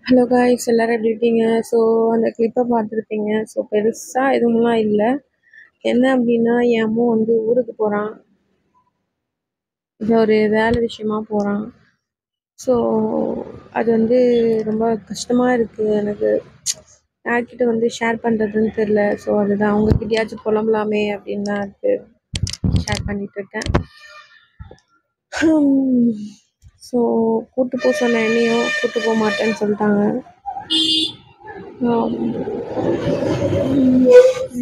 Hello guys, எல்லாரும் எப்படி இருக்கீங்க? ஸோ அந்த கிளிப்பை பார்த்துருப்பீங்க. ஸோ பெருசாக எதுவும்லாம் இல்லை. என்ன அப்படின்னா, என் அம்மா வந்து ஊருக்கு போகிறான். இது ஒரு வேலை விஷயமா போகிறான். ஸோ அது வந்து ரொம்ப கஷ்டமாக இருக்குது எனக்கு. யார்கிட்ட வந்து ஷேர் பண்ணுறதுன்னு தெரில. ஸோ அதுதான் அவங்கக்கிட்டயாச்சும் புலம்பலாமே அப்படின்னு தான் அது ஷேர் பண்ணிகிட்ருக்கேன். ஸோ கூப்பிட்டு போக சொன்ன என்னையும் கூப்பிட்டு போக மாட்டேன்னு சொல்லிட்டாங்க.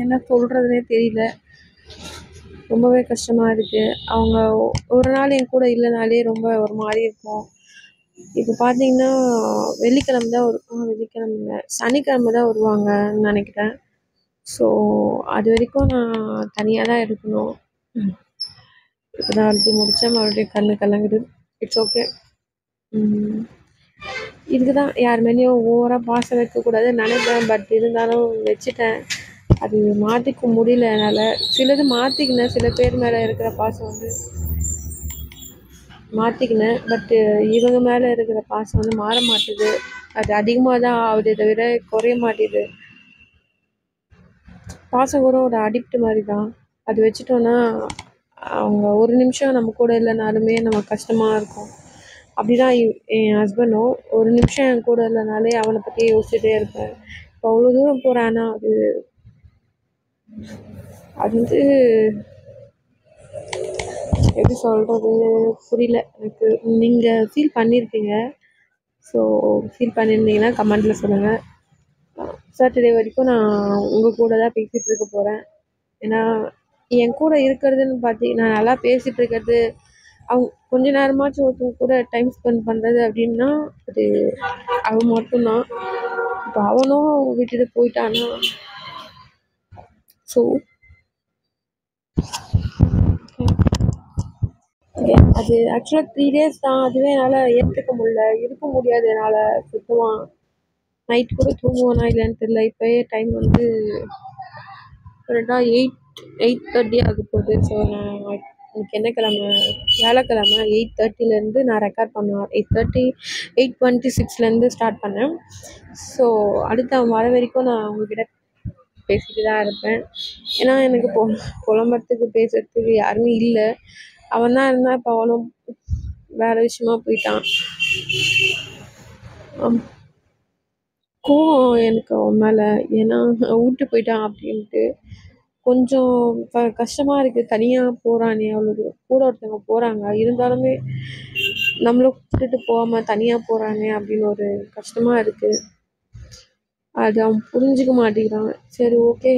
என்ன சொல்கிறதுனே தெரியல. ரொம்பவே கஷ்டமாக இருக்குது. அவங்க ஒரு நாள் என் கூட இல்லைனாலே ரொம்ப ஒரு மாதிரி இருக்கும். இப்போ பார்த்தீங்கன்னா வெள்ளிக்கிழமை தான் வெள்ளிக்கிழமை இல்லை, சனிக்கிழமை தான் வருவாங்கன்னு நினைக்கிறேன். ஸோ அது வரைக்கும் நான் தனியாக தான் இருக்கணும். இப்போ தான் அப்படி முடித்தேன், மறுபடியும் கண்ணு கலங்குது. It's okay. இதுக்கு தான் யார் மேலேயும் ஓவராக பாசம் வைக்கக்கூடாதுன்னு நினைப்பேன். பட் இருந்தாலும் வச்சுட்டேன். அது மாற்றிக்க முடியல என்னால். சிலது மாற்றிக்கினேன், சில பேர் மேலே இருக்கிற பாசம் வந்து மாற்றிக்கினேன். பட்டு இவங்க மேலே இருக்கிற பாசம் வந்து மாற மாட்டுது. அது அதிகமாக தான் ஆகுதே தவிர குறைய மாட்டேது. பாசம் கூட ஒரு அடிக்ட் மாதிரி தான். அது வச்சுட்டோன்னா அவங்க ஒரு நிமிஷம் நம்ம கூட இல்லைனாலுமே நமக்கு கஷ்டமாக இருக்கும். அப்படி தான் என் ஹஸ்பண்டும் ஒரு நிமிஷம் என் கூட இல்லைனாலே அவனை பற்றியே யோசிச்சுட்டே இருப்பேன். இப்போ அவ்வளோ தூரம் போகிறான்னா அது வந்து எப்படி சொல்கிறது புரியல எனக்கு. நீங்கள் ஃபீல் பண்ணியிருப்பீங்க. ஸோ ஃபீல் பண்ணியிருந்தீங்கன்னா கமெண்ட்டில் சொல்லுங்கள். சாட்டர்டே வரைக்கும் நான் உங்கள் கூட தான் பேசிகிட்டு இருக்க போகிறேன். ஏன்னா என் கூட இருக்கிறதுன்னு பார்த்தீங்கன்னா, நான் நல்லா பேசிகிட்டு இருக்கிறது, அவங்க கொஞ்ச நேரமாச்சும் ஒருத்தவங்க கூட டைம் ஸ்பெண்ட் பண்ணுறது அப்படின்னா அது அவன் மட்டும்தான். இப்போ அவனும் விட்டுட்டு போயிட்டானா. ஸோ அது ஆக்சுவலாக 3 days தான். அதுவே என்னால் ஏற்றுக்க முடியல, இருக்க முடியாது என்னால் சுத்தமாக. நைட் கூட தூங்குவானா இல்லைன்னு தெரியல. இப்போயே டைம் வந்து கரெக்டாக 8:30 ஆக போகுது. ஸோ நான் இன்னைக்கு என்ன கிழமை? வியாழக்கிழமை. 8:30லேருந்து நான் ரெக்கார்ட் பண்ணுவேன். 8:26லேருந்து ஸ்டார்ட் பண்ணேன். ஸோ அடுத்து அவன் வர வரைக்கும் நான் அவங்கக்கிட்ட பேசிட்டு தான் இருப்பேன். ஏன்னா எனக்கு புலம்புறதுக்கு பேசுறதுக்கு யாருமே இல்லை. அவன் தான் இருந்தால். இப்போ அவனும் வேறு விஷயமா போயிட்டான். கோவம் எனக்கு அவன் மேலே. ஏன்னா விட்டு போயிட்டான் அப்படின்ட்டு கொஞ்சம் கஷ்டமாக இருக்குது. தனியாக போகிறானே, அவ்வளோ கூட ஒருத்தவங்க போகிறாங்க, இருந்தாலுமே நம்மளை விட்டுட்டு போகாமல் தனியாக போகிறானே அப்படின்னு ஒரு கஷ்டமாக இருக்குது. அது அவன் புரிஞ்சிக்க மாட்டேங்கிறான். சரி ஓகே,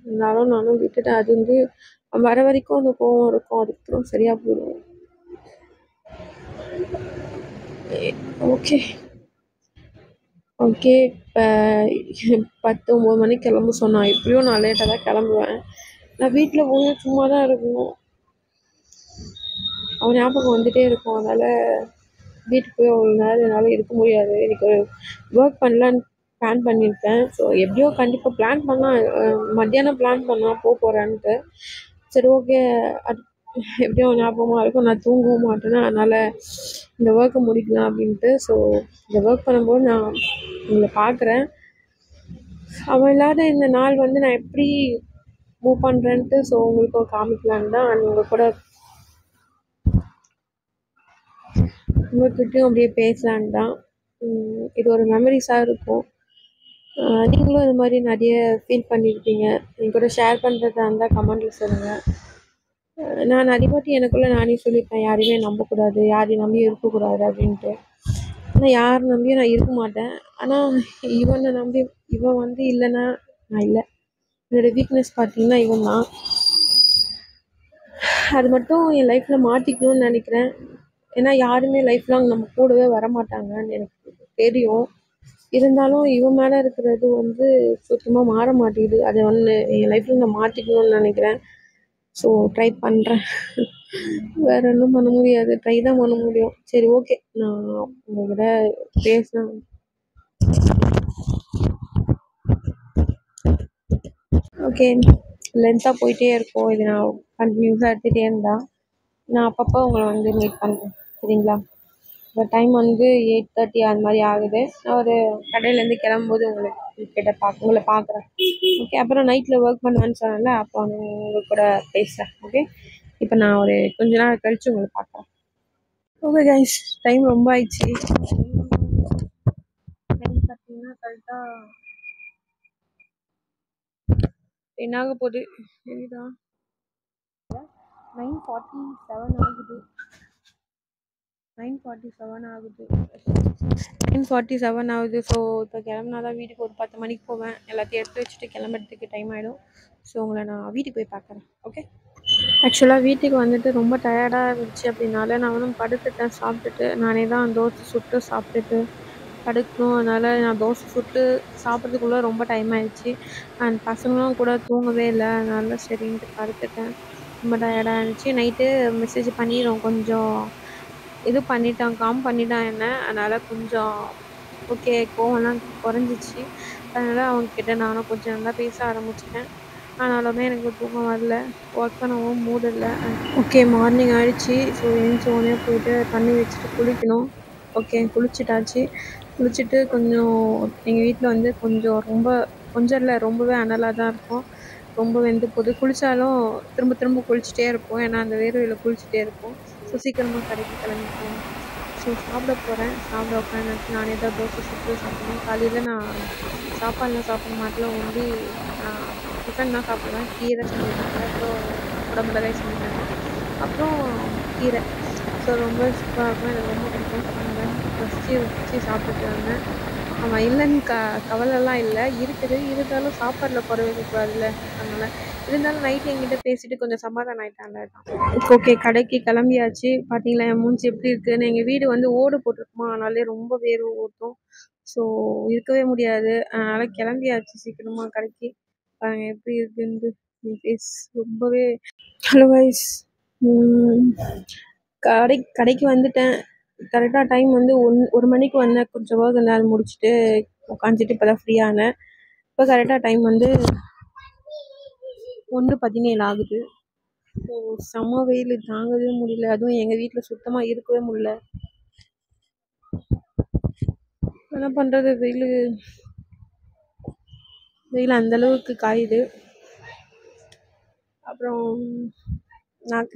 இருந்தாலும் நானும் விட்டுட்டேன். அது வந்து அவன் வர வரைக்கும் அந்த கோவம் இருக்கும், அதுக்கப்புறம் சரியாக போயிடும். ஓகே ஓகே இப்போ 10-9 மணிக்கு கிளம்ப சொன்னான். எப்படியும் நான் லேட்டாக தான் கிளம்புவேன். நான் வீட்டில் போய் சும்மா தான் இருக்கணும். அவன் ஞாபகம் வந்துகிட்டே இருக்கும். அதனால் வீட்டுக்கு போய் அவ்வளோ நேரம் என்னால் இருக்க முடியாது. எனக்கு ஒர்க் பண்ணலான்னு பிளான் பண்ணியிருக்கேன். ஸோ எப்படியோ கண்டிப்பாக பிளான் பண்ணால் மத்தியானம் பிளான் பண்ணால் போகிறேன்ட்டு. சரி ஓகே, அது எப்படியோ ஞாபகமாக இருக்கும். நான் தூங்கவும் மாட்டேன்னா, அதனால் இந்த ஒர்க்கை முடிக்கலாம் அப்படின்ட்டு. ஸோ இந்த ஒர்க் பண்ணும்போது நான் உங்களை பார்க்குறேன். அவன் இல்லாத இந்த நாள் வந்து நான் எப்படி மூவ் பண்ணுறேன்ட்டு ஸோ உங்களுக்கு காமிக்கலான்னு தான் உங்கள் கூட உங்கள்கிட்டையும் அப்படியே பேசலான்னு தான். இது ஒரு மெமரிஸாக இருக்கும். நீங்களும் இது மாதிரி நிறைய ஃபீல் பண்ணியிருப்பீங்க. என் கூட ஷேர் பண்ணுறதா இருந்தால் கமெண்ட்டில் சொல்லுங்கள். நான் நிறைய வாட்டி எனக்குள்ளே நானே சொல்லியிருப்பேன், யாரையுமே நம்பக்கூடாது, யாரையும் நம்பி இருக்கக்கூடாது அப்படின்ட்டு. ஆனால் யார் நம்பியும் நான் இருக்க மாட்டேன். ஆனால் இவனை நம்பி இவன் வந்து இல்லைன்னா நான் இல்லை. என்னோடய வீக்னஸ் பார்த்தீங்கன்னா இவன் தான். அது மட்டும் என் லைஃப்பில் மாற்றிக்கணும்னு நினைக்கிறேன். ஏன்னா யாருமே லைஃப் லாங் நம்ம கூடவே வரமாட்டாங்கன்னு எனக்கு தெரியும். இருந்தாலும் இவன் மேலே இருக்கிறது வந்து சுத்தமாக மாற மாட்டேங்குது. அதை வந்து என் லைஃப்பில் நான் மாற்றிக்கணும்னு நினைக்கிறேன். ஸோ ட்ரை பண்ணுறேன். வேறு ஒன்றும் பண்ண முடியாது, ட்ரை தான் பண்ண முடியும். சரி ஓகே, நான் உங்கள்கிட்ட பேசினேன். ஓகே, லென்த்தாக போயிட்டே இருக்கும். இது நான் கண்டினியூஸாக எடுத்துகிட்டே இருந்தால் நான் அப்பப்போ உங்களை வந்து மீட் பண்ணுறேன். சரிங்களா? இந்த டைம் வந்து 8:30 அது மாதிரி ஆகுது. நான் ஒரு கடையிலேருந்து கிளம்பும்போது உங்களை பார்க்குறேன். ஓகே. அப்புறம் நைட்டில் ஒர்க் பண்ணுவேன்னு சொன்னேன்ல, அப்போ உங்கள் கூட பேசுகிறேன். ஓகே. இப்போ நான் ஒரு கொஞ்ச நாள் கழித்து உங்களை பார்க்குறேன். ஓகே கைஸ், டைம் ரொம்ப ஆயிடுச்சு. டைம் பார்த்தீங்கன்னா கரெக்டாக என்னாக போகுது சரிதா 9:47 ஆகுது. 9:47 ஆகுது. 9:47 ஆகுது. ஸோ இப்போ கிளம்புனா தான் வீட்டுக்கு ஒரு 10 மணிக்கு போவேன். எல்லாத்தையும் எடுத்து வச்சுட்டு கிளம்புறதுக்கு டைம் ஆகிடும். ஸோ உங்களை நான் வீட்டுக்கு போய் பார்க்குறேன். ஓகே. ஆக்சுவலாக வீட்டுக்கு வந்துட்டு ரொம்ப டயர்டாக இருந்துச்சு. அப்படின்னால நான் வந்து படுத்துட்டேன். சாப்பிட்டுட்டு நானே தான் தோசை சுட்டு சாப்பிட்டுட்டு படுக்கணும். அதனால் நான் தோசை சுட்டு சாப்பிட்றதுக்குள்ளே ரொம்ப டைம் ஆயிடுச்சு. அண்ட் பசங்களும் கூட தூங்கவே இல்லை. அதனால சரின்ட்டு படுத்துட்டேன். ரொம்ப டயர்டாக இருந்துச்சு. நைட்டு மெசேஜ் பண்ணிடுவோம், கொஞ்சம் இது பண்ணிட்டான், பண்ணிட்டான் என்ன. அதனால் கொஞ்சம் ஓகே, கோவம்லாம் குறைஞ்சிச்சு. அதனால் அவங்கக்கிட்ட நானும் கொஞ்சம் நல்லா பேச ஆரம்பிச்சிட்டேன். ஆனாலுமே எனக்கு தூக்கம் வரல, ஒர்க் பண்ணவும் மூடு இல்லை. ஓகே, மார்னிங் ஆகிடுச்சி. ஸோ எழுந்திரிச்ச உடனே போயிட்டு தண்ணி வச்சுட்டு குளிக்கணும். ஓகே, குளிச்சுட்டாச்சு. குளிச்சுட்டு கொஞ்சம் எங்கள் வீட்டில் வந்து கொஞ்சம் இல்லை, ரொம்பவே அனலாக தான் இருக்கும். ரொம்ப வெந்து போகுது. குளித்தாலும் திரும்ப திரும்ப குளிச்சுட்டே இருப்போம். ஏன்னா அந்த வேர்வையில் குளிச்சுட்டே இருப்போம். ஸோ சீக்கிரமாக கடைக்கு கிளம்பி போகணும். ஸோ சாப்பிட போகிறேன். சாப்பிட உட்காந்துச்சு. நானே தான் தோசை சுட்டு சாப்பிடணும். காலையில் நான் சாப்பாடுலாம் சாப்பிட மாட்டேன். ஒன்லி டிஃபன் தான் சாப்பிடுவேன். கீரை செஞ்சுருந்தாங்க, அப்புறம் உடம்புலவே செஞ்சுட்டாங்க, அப்புறம் கீரை. ஸோ ரொம்ப சூப்பராக இருக்கும். எனக்கு ரொம்ப பிடிக்கும். அதனால் ரசித்து சாப்பிட்டுட்டு வந்தேன். ஆமாம், இல்லைன்னு கவலைலாம் இல்லை, இருக்குது. இருந்தாலும் சாப்பாடில் குறை வைக்கக்கூடாதுல்ல. அதனால் இருந்தாலும் நைட்டு என்கிட்ட பேசிட்டு கொஞ்சம் சமாதானம் ஆகிட்டாங்க. ஓகே, கடைக்கு கிளம்பியாச்சு. பார்த்தீங்களா என் மூஞ்சி எப்படி இருக்குதுன்னு. எங்கள் வீடு வந்து ஓடு போட்டிருக்குமா, அதனாலே ரொம்ப வேர்வை ஊற்றும். ஸோ இருக்கவே முடியாது. அதனால் கிளம்பியாச்சு சீக்கிரமாக கடைக்கு. பாருங்கள் எப்படி இருக்குன்னு என் ஃபேஸ் ரொம்பவே. ஹலோ கைஸ், கடைக்கு வந்துட்டேன். கரெக்டாக டைம் வந்து 1 மணிக்கு வந்தேன். கொஞ்சம் ஒர்க் இருந்தால் அதை முடிச்சுட்டு உட்காந்துட்டு இப்போ தான் ஃப்ரீயானேன். இப்போ கரெக்டாக டைம் வந்து 1:17 ஆகுது. ஸோ செம்ம வெயில், தாங்கவே முடியல. அதுவும் எங்கள் வீட்டில் சுத்தமாக இருக்கவே முடியல. என்ன பண்ணுறது, வெயில் அந்தளவுக்கு காயுது. அப்புறம்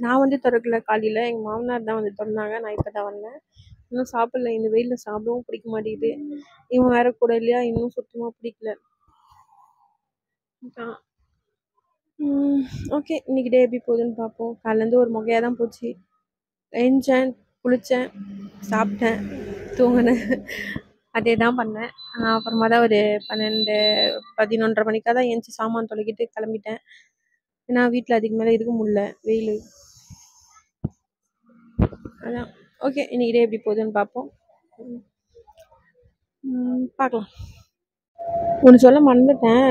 நான் வந்து திறக்கல காலையில், எங்கள் மாமனார் தான் வந்து திறந்தாங்க. நான் இப்போ தான் வந்தேன். இன்னும் சாப்பிடல. இந்த வெயிலில் சாப்பிடவும் பிடிக்க மாட்டேங்குது. இவன் வேற கூட இல்லையா, இன்னும் சுத்தமாக பிடிக்கல. ஓகே, இன்றைக்கி டே எப்படி போகுதுன்னு பார்ப்போம். காலையிலேருந்து ஒரு முகையாக தான் போச்சு. எழுந்தேன், குளித்தேன், சாப்பிட்டேன், தூங்கினேன், அதே தான் பண்ணேன். அப்புறமா தான் ஒரு 11:30 மணிக்காக தான் எழுந்துச்சி சாமான் தொலைக்கிட்டு கிளம்பிட்டேன். ஏன்னா வீட்டில் அதுக்கு மேலே இருக்க முடியல, வெயில். அதான். ஓகே, இன்றைக்கி டே எப்படி போகுதுன்னு பார்ப்போம். பார்க்கலாம். ஒன்று சொல்ல மறந்துட்டேன்.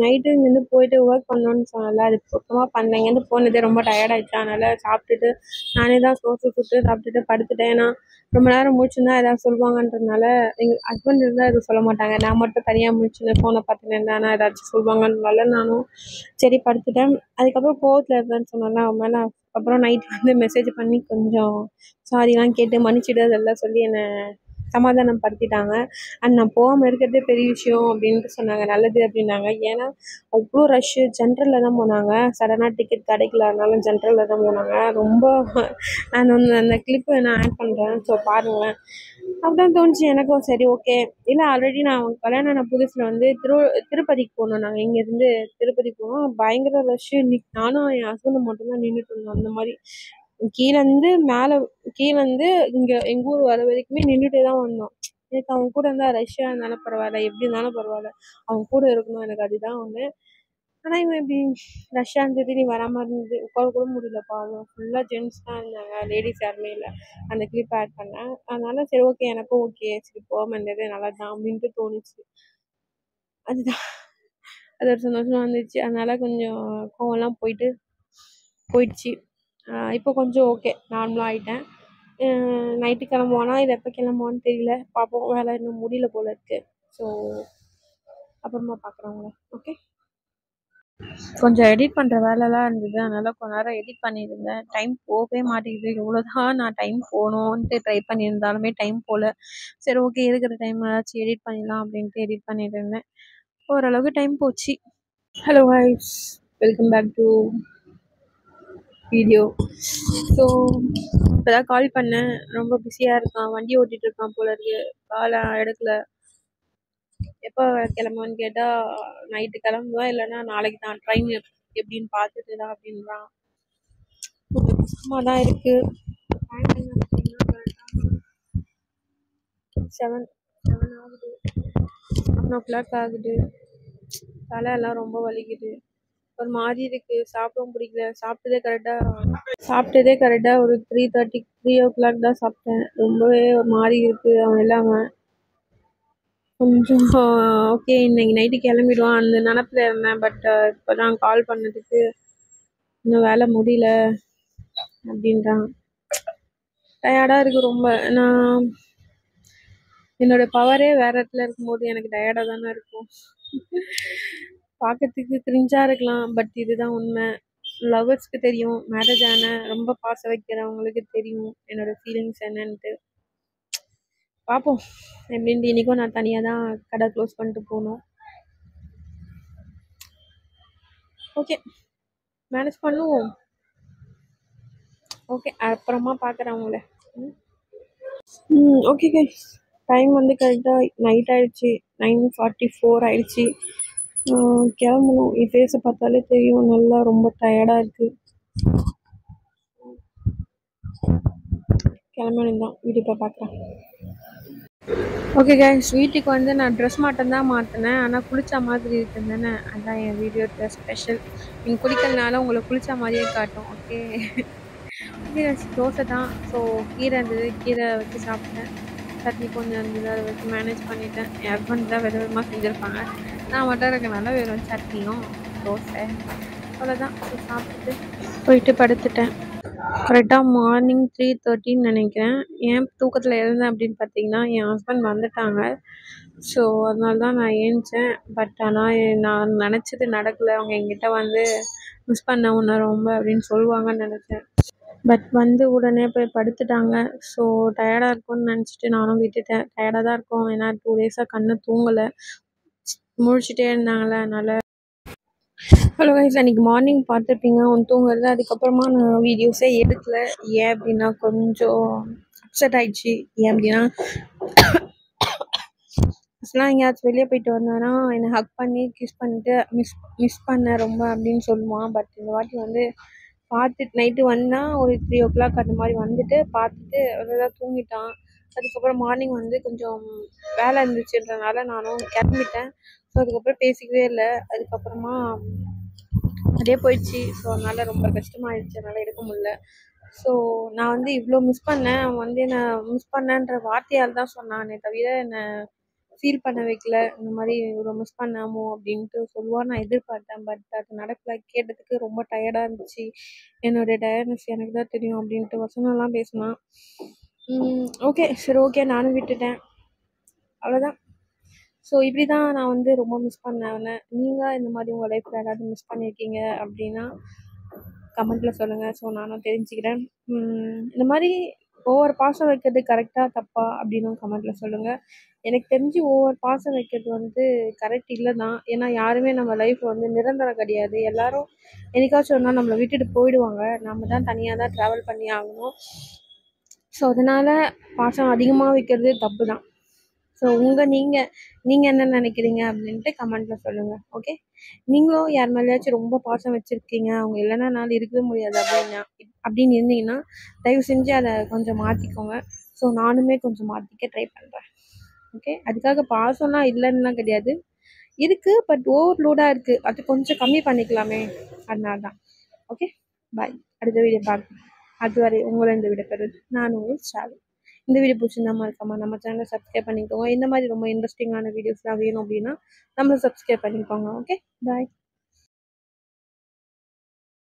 நைட்டு இங்கேருந்து போயிட்டு ஒர்க் பண்ணோன்னு சொன்னல, அது சுத்தமாக பண்ணல. இங்கேருந்து போனதே ரொம்ப டயர்டாகிடுச்சு. அதனால் சாப்பிட்டுட்டு நானே தான் தோசை சுட்டு சாப்பிட்டுட்டு படுத்துட்டேன். ஏன்னா ரொம்ப நேரம் முழிச்சுருந்தா எதாவது சொல்லுவாங்கன்றதுனால. எங்கள் ஹஸ்பண்ட் இருந்தால் எதுவும் சொல்ல மாட்டாங்க. நான் மட்டும் தனியாக முழிச்சுன்னு ஃபோனை பார்த்துன்னு இருந்தேன்னா ஏதாச்சும் சொல்லுவாங்கன்றதுனால நானும் சரி படுத்துட்டேன். அதுக்கப்புறம் கோவத்தில் இருந்தேன்னு சொன்னேன்ல அவன் மேலே. அப்புறம் நைட் வந்து மெசேஜ் பண்ணி கொஞ்சம் சாரிலாம் கேட்டு மன்னிச்சிடு அதெல்லாம் சொல்லி என்னை சமாதானம் படுத்திட்டாங்க. அண்ட் நான் போகாமல் இருக்கிறதே பெரிய விஷயம் அப்படின்ட்டு சொன்னாங்க. நல்லது அப்படின்னாங்க. ஏன்னா அவ்வளோ ரஷ்ஷு. ஜென்ரலில் தான் போனாங்க. சடனாக டிக்கெட் கிடைக்கல, அதனால ஜென்ரலில் தான் போனாங்க. ரொம்ப நான் வந்து அந்த கிளிப்பை நான் ஆட் பண்ணுறேன், ஸோ பாருங்களேன். அப்படிதான் தோணுச்சு எனக்கும். சரி ஓகே. இல்லை, ஆல்ரெடி நான் கல்யாணம் ஆன புதுசில் வந்து திருப்பதிக்கு போனோம். நாங்கள் இங்கேருந்து திருப்பதி போனோம். பயங்கர ரஷ்ஷு. நானும் என் ஹஸ்பண்டும் மட்டும்தான் நின்றுட்டு இருந்தோம். அந்த மாதிரி கீழேருந்து இங்கே எங்கள் ஊர் வர வரைக்குமே நின்றுட்டே தான் வந்தோம். எனக்கு அவங்க கூட இருந்தால் ரஷ்ஷாக இருந்தாலும் பரவாயில்ல, எப்படி இருந்தாலும் பரவாயில்ல, அவங்க கூட இருக்கணும், எனக்கு அதுதான் ஒன்று. ஆனால் இவன் இப்படி ரஷ்ஷாக இருந்தது, நீ வராமல் இருந்தது, உட்கார கூட முடியலப்பா. ஃபுல்லாக ஜென்ட்ஸ் தான் இருந்தாங்க, லேடிஸ் யாருமே இல்லை. அந்த கிளிப் ஆட் பண்ணேன். அதனால சரி ஓகே, எனக்கும் ஓகே, சரி போகாமல் இருந்தது நல்லா தான் அப்படின்ட்டு தோணுச்சு. அதுதான், அது ஒரு சந்தோஷமாக வந்துச்சு. அதனால் கொஞ்சம் கோவம்லாம் போயிடுச்சு. இப்போ கொஞ்சம் ஓகே, நார்மலாக ஆகிட்டேன். நைட்டு கிளம்புவானா, இது எப்போ கிளம்புவான்னு தெரியல. பார்ப்போம். வேலை இன்னும் முடியல போல் இருக்குது. ஸோ அப்புறமா பார்க்குறேன் உங்களை. ஓகே. கொஞ்சம் எடிட் பண்ணுற வேலைலாம் இருந்தது, அதனால் கொஞ்ச நேரம் எடிட் பண்ணியிருந்தேன். டைம் போகவே மாட்டேங்குது. எவ்வளோதான் நான் டைம் போகணுன்ட்டு ட்ரை பண்ணியிருந்தாலுமே டைம் போகல. சரி ஓகே, இருக்கிற டைம் ஏதாச்சும் எடிட் பண்ணிடலாம் அப்படின்ட்டு எடிட் பண்ணிட்டு இருந்தேன். ஓரளவுக்கு டைம் போச்சு. Hello guys, welcome back to video. So இப்போ தான் கால் பண்ணேன். ரொம்ப பிஸியாக இருக்கான், வண்டி ஓட்டிகிட்டு இருக்கான் போல இருக்கு. காலை எடுக்கல. எப்போ கிளம்புவேன்னு கேட்டால் நைட்டு கிளம்புவேன், இல்லைன்னா நாளைக்கு தான் ட்ரெயின் எப்படின்னு பார்த்துட்டு தான் அப்படின்றான். கொஞ்சம் கஷ்டமாக தான் இருக்குது. டைம் என்ன பார்த்தீங்கன்னா கரெக்டாக 7 ஆகுது, 7:00 ஆகுது. தலையெல்லாம் ரொம்ப வலிக்குது, ஒரு மாதிரி இருக்குது. சாப்பிடவும் பிடிக்கல. சாப்பிட்டதே கரெக்டாக ஒரு 3:30 3:00 தான் சாப்பிட்டேன். ரொம்பவே ஒரு மாதிரி இருக்குது அவன் இல்லாமல். கொஞ்சம் ஓகே, இன்னைக்கு நைட்டு கிளம்பிடுவான் அந்த நினப்பில் இருந்தேன். பட் இப்போ தான் கால் பண்ணதுக்கு இன்னும் வேலை முடியல அப்படின்றான். டயர்டாக இருக்குது ரொம்ப. நான் என்னோடய பவரே வேறு இடத்துல இருக்கும்போது எனக்கு டயர்டாக தானே இருக்கும். பார்க்கறதுக்கு கிரிஞ்சாக இருக்கலாம், பட் இதுதான் உண்மை. லவ்வர்ஸ்க்கு தெரியும், மேரேஜ் ஆன ரொம்ப பாசம் வைக்கிறவங்களுக்கு தெரியும் என்னோடய ஃபீலிங்ஸ் என்னன்ட்டு. பார்ப்போம் எப்படின்ட்டு. இன்றைக்கும் நான் தனியாக தான் கடை க்ளோஸ் பண்ணிட்டு போகணும். ஓகே, மேனேஜ் பண்ணுவோம். ஓகே, அப்புறமா பார்க்குறேன் அவங்கள. ஓகே கைஸ், டைம் வந்து கரெக்டாக நைட் ஆகிடுச்சி. 9:44 ஆகிடுச்சி. கிளம்பணும். என் ஃபேஸை பார்த்தாலே தெரியும், நல்லா ரொம்ப டயர்டாக இருக்குது. கிளம்பணும் தான். வீட்டுக்கு போய் பார்க்குறேன். ஓகே கைஸ், வீட்டுக்கு வந்து நான் ட்ரெஸ் மட்டும்தான் மாற்றினேன். ஆனால் குளித்த மாதிரி இருக்குது தானே, அதுதான் என் வீடியோ ஸ்பெஷல். நீங்கள் குளிக்கிறதுனால உங்களை குளித்த மாதிரியே காட்டும். ஓகே ஓகே கைஸ், தோசை தான். ஸோ கீரை இருந்தது, கீரை வச்சு சாப்பிட்டேன். சட்னி கொஞ்சம் இருந்தது, அதை வச்சு மேனேஜ் பண்ணிட்டேன். என் ஹஸ்பண்ட் தான் விதவிதமாக செஞ்சுருப்பாங்க. நான் மட்டும் இருக்கனால வெறும் சட்னியும் தோசை அவ்வளோதான். ஸோ சாப்பிட்டுட்டு போயிட்டு படுத்துட்டேன். கரெக்டாக மார்னிங் 3:30 நினைக்கிறேன். ஏன் தூக்கத்தில் எழுந்தேன் அப்படின்னு பார்த்தீங்கன்னா, என் ஹஸ்பண்ட் வந்துட்டாங்க. ஸோ அதனால தான் நான் ஏந்திச்சேன். பட் ஆனால் நான் நினச்சது நடக்கலை. அவங்க என்கிட்ட வந்து மிஸ் பண்ண உன்னை ரொம்ப அப்படின்னு சொல்லுவாங்கன்னு நினச்சேன். பட் வந்து உடனே போய் படுத்துட்டாங்க. ஸோ டயர்டாக இருக்கும்னு நினச்சிட்டு நானும் விட்டுட்டேன். டயர்டாக தான் இருக்கும், ஏன்னா 2 டேஸாக கண்ணு தூங்கலை, முழிச்சிட்டே இருந்தாங்களே, அதனால். ஹலோ கைஸ், அன்றைக்கி மார்னிங் பார்த்துருப்பீங்க அவன் தூங்குறது. அதுக்கப்புறமா நான் வீடியோஸே எடுக்கலை. ஏன் அப்படின்னா கொஞ்சம் அப்செட் ஆகிடுச்சு. ஏன் அப்படின்னா ஃபஸ்ட்லாம் எங்கேயாச்சும் வெளியே போயிட்டு வந்தானா என்னை ஹக் பண்ணி கிஸ் பண்ணிட்டு மிஸ் பண்ணேன் ரொம்ப அப்படின்னு சொல்லுவான். பட் இந்த வாட்டி வந்து பார்த்துட்டு நைட்டு வந்தால் ஒரு 3:00 அந்த மாதிரி வந்துட்டு பார்த்துட்டு அவ்வளோதான் தூங்கிட்டான். அதுக்கப்புறம் மார்னிங் வந்து கொஞ்சம் வேலை இருந்துச்சுன்றனால நானும் கிளம்பிட்டேன். ஸோ அதுக்கப்புறம் பேசிக்கவே இல்லை. அதுக்கப்புறமா அப்படியே போயிடுச்சு. ஸோ அதனால் ரொம்ப கஷ்டமாயிடுச்சு, அதனால் எடுக்க முடியல. ஸோ நான் வந்து இவ்வளோ மிஸ் பண்ணேன். அவன் வந்து என்னை மிஸ் பண்ணேன்ற வார்த்தையால் தான் சொன்னானே தவிர என்னை ஃபீல் பண்ண வைக்கல. இந்த மாதிரி இவ்வளோ மிஸ் பண்ணாமோ அப்படின்ட்டு சொல்லுவான்னு நான் எதிர்பார்த்தேன். பட் அது நடக்கலை. கேட்டதுக்கு ரொம்ப டயர்டாக இருந்துச்சு, என்னுடைய டயர்ட்னஸ் எனக்கு தான் தெரியும் அப்படின்ட்டு வசனம்லாம் பேசினான். ஓகே சரி, ஓகே நானும் விட்டுட்டேன். அவ்வளோதான். ஸோ இப்படி தான் நான் வந்து ரொம்ப மிஸ் பண்ணேன். நீங்கள் இந்த மாதிரி உங்கள் லைஃப்பில் ஏதாவது மிஸ் பண்ணியிருக்கீங்க அப்படின்னா கமெண்ட்டில் சொல்லுங்கள். ஸோ நானும் தெரிஞ்சுக்கிறேன். இந்த மாதிரி ஓவர் பாசம் வைக்கிறது கரெக்டாக தப்பா அப்படின்னு கமெண்ட்டில் சொல்லுங்கள். எனக்கு தெரிஞ்சு ஓவர் பாசம் வைக்கிறது வந்து கரெக்ட் இல்லை தான். ஏன்னா யாருமே நம்ம லைஃப் வந்து நிரந்தரம் கிடையாது. எல்லோரும் என்னைக்காச்சும் ஒரு நாள் நம்மளை விட்டுட்டு போயிடுவாங்க. நம்ம தான் தனியாக தான் ட்ராவல் பண்ணி ஆகணும். ஸோ அதனால் பாசம் அதிகமாக வைக்கிறது தப்பு தான். ஸோ நீங்கள் என்ன நினைக்கிறீங்க அப்படின்ட்டு கமெண்ட்டில் சொல்லுங்கள். ஓகே, நீங்களும் யார் மேலேயாச்சும் ரொம்ப பாசம் வச்சுருக்கீங்க, அவங்க இல்லைன்னா என்னால் இருக்கவே முடியாது அப்படின்னு இருந்தீங்கன்னா தயவு செஞ்சு அதை கொஞ்சம் மாற்றிக்கோங்க. ஸோ நானுமே கொஞ்சம் மாற்றிக்க ட்ரை பண்ணுறேன். ஓகே, அதுக்காக பாசம்லாம் இல்லைன்னா கிடையாது, இருக்குது. பட் ஓவர்லோடாக இருக்குது, அது கொஞ்சம் கம்மி பண்ணிக்கலாமே, அதனால தான். ஓகே, பாய். அடுத்த வீடியோ பார்க்கலாம். அதுவரை உங்களை இந்த வீடியோ பெறுது நான் உங்கள் ஸ்டாலின். இந்த வீடியோ பிடிச்சிருந்தா மறக்காம நம்ம சேனலை சப்ஸ்கிரைப் பண்ணிக்கோங்க. இந்த மாதிரி ரொம்ப இன்ட்ரெஸ்டிங்கான வீடியோஸ்லாம் வேணும் அப்படின்னா நம்மளை சப்ஸ்கிரைப் பண்ணிக்கோங்க. ஓகே, பாய்.